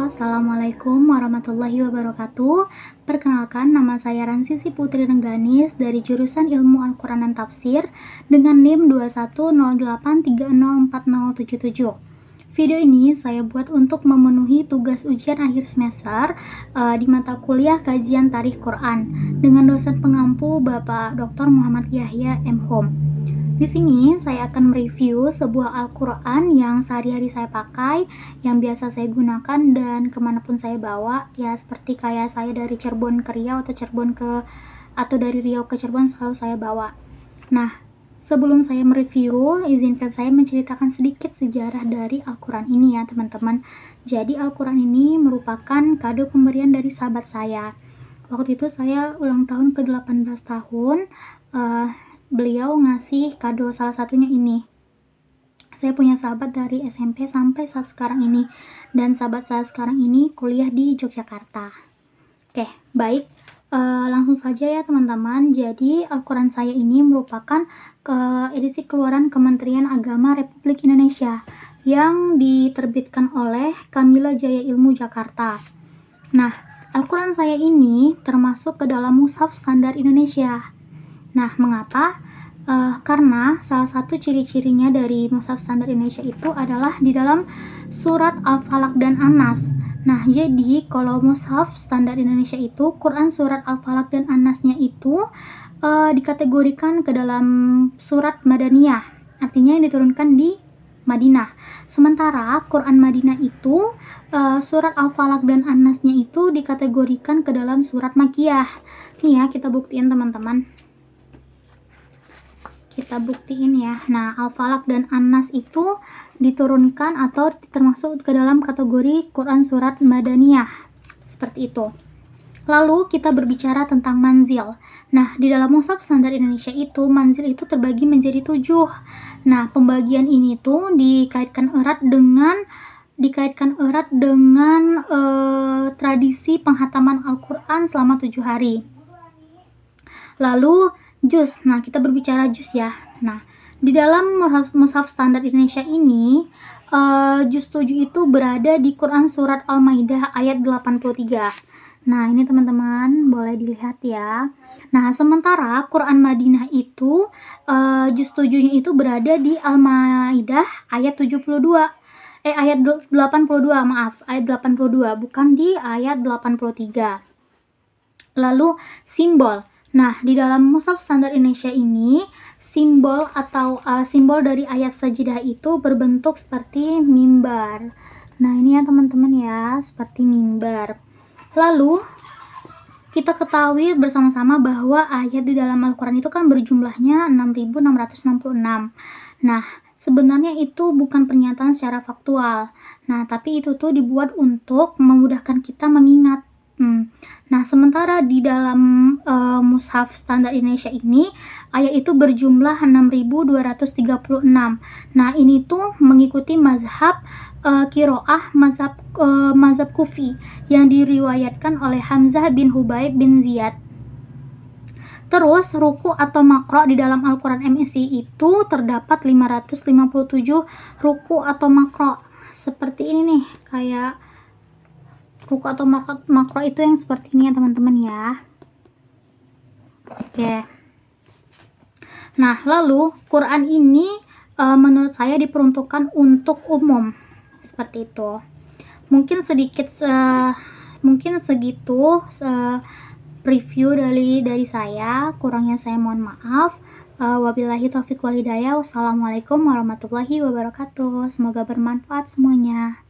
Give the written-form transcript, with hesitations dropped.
Assalamualaikum warahmatullahi wabarakatuh. Perkenalkan, nama saya Ransisi Putri Rengganis dari jurusan Ilmu Al-Quran dan Tafsir dengan NIM 2108304077. Video ini saya buat untuk memenuhi tugas ujian akhir semester di mata kuliah kajian Tarikh Quran dengan dosen pengampu Bapak Dr. Muhammad Yahya M. Hom. Di sini saya akan mereview sebuah Al-Quran yang sehari-hari saya pakai, yang biasa saya gunakan dan kemanapun saya bawa, ya seperti kayak saya dari Cirebon ke Riau atau dari Riau ke Cirebon selalu saya bawa. Nah, sebelum saya mereview, izinkan saya menceritakan sedikit sejarah dari Al-Quran ini ya teman-teman. Jadi Al-Quran ini merupakan kado pemberian dari sahabat saya. Waktu itu saya ulang tahun ke-18 tahun, beliau ngasih kado salah satunya ini. Saya punya sahabat dari SMP sampai saat sekarang ini, dan sahabat saya sekarang ini kuliah di Yogyakarta. Oke, baik, langsung saja ya teman-teman. Jadi Al-Quran saya ini merupakan edisi keluaran Kementerian Agama Republik Indonesia yang diterbitkan oleh Kamila Jaya Ilmu Jakarta. Nah, Al-Quran saya ini termasuk ke dalam Mushaf Standar Indonesia. Nah, mengapa? Karena salah satu ciri-cirinya dari Mushaf Standar Indonesia itu adalah di dalam surat Al-Falaq dan An-Nas. Nah, jadi kalau Mushaf Standar Indonesia itu, Quran surat Al-Falaq dan An-Nasnya itu dikategorikan ke dalam surat Madaniyah. Artinya yang diturunkan di Madinah. Sementara Quran Madinah itu surat Al-Falaq dan An-Nasnya itu dikategorikan ke dalam surat Makkiyah. Nih ya, kita buktiin teman-teman. Kita buktiin ya. Nah, Al-Falaq dan An-Nas itu diturunkan atau termasuk ke dalam kategori Quran surat Madaniyah. Seperti itu. Lalu kita berbicara tentang manzil. Nah, di dalam Mushaf Standar Indonesia itu, manzil itu terbagi menjadi 7. Nah, pembagian ini tuh dikaitkan erat dengan tradisi penghataman Al-Quran selama 7 hari. Lalu juz. Nah, kita berbicara juz ya. Nah, di dalam Mushaf Standar Indonesia ini, juz 7 itu berada di Quran surat Al-Maidah ayat 83. Nah, ini teman-teman boleh dilihat ya. Nah, sementara Quran Madinah itu juz 7-nya itu berada di Al-Maidah ayat 82. Ayat 82, maaf, ayat 82, bukan di ayat 83. Lalu simbol. Nah, di dalam Mushaf Standar Indonesia ini, simbol dari ayat sajidah itu berbentuk seperti mimbar. Nah, ini ya teman-teman ya, seperti mimbar. Lalu, kita ketahui bersama-sama bahwa ayat di dalam Al-Quran itu kan berjumlahnya 6.666. Nah, sebenarnya itu bukan pernyataan secara faktual. Nah, tapi itu tuh dibuat untuk memudahkan kita mengingat. Nah, sementara di dalam Mushaf Standar Indonesia ini, ayat itu berjumlah 6.236. Nah, ini tuh mengikuti mazhab Qiraah, mazhab Kufi yang diriwayatkan oleh Hamzah bin Hubaib bin Ziyad. Terus, ruku atau makro di dalam Al-Quran MSI itu terdapat 557 ruku atau makro. Seperti ini nih, kayak ruku atau makro itu yang seperti ini ya teman-teman ya. Oke. Nah, lalu Quran ini menurut saya diperuntukkan untuk umum. Seperti itu. Mungkin segitu review dari saya. Kurangnya saya mohon maaf. Wabillahi taufiq wal hidayah. Wassalamualaikum warahmatullahi wabarakatuh. Semoga bermanfaat semuanya.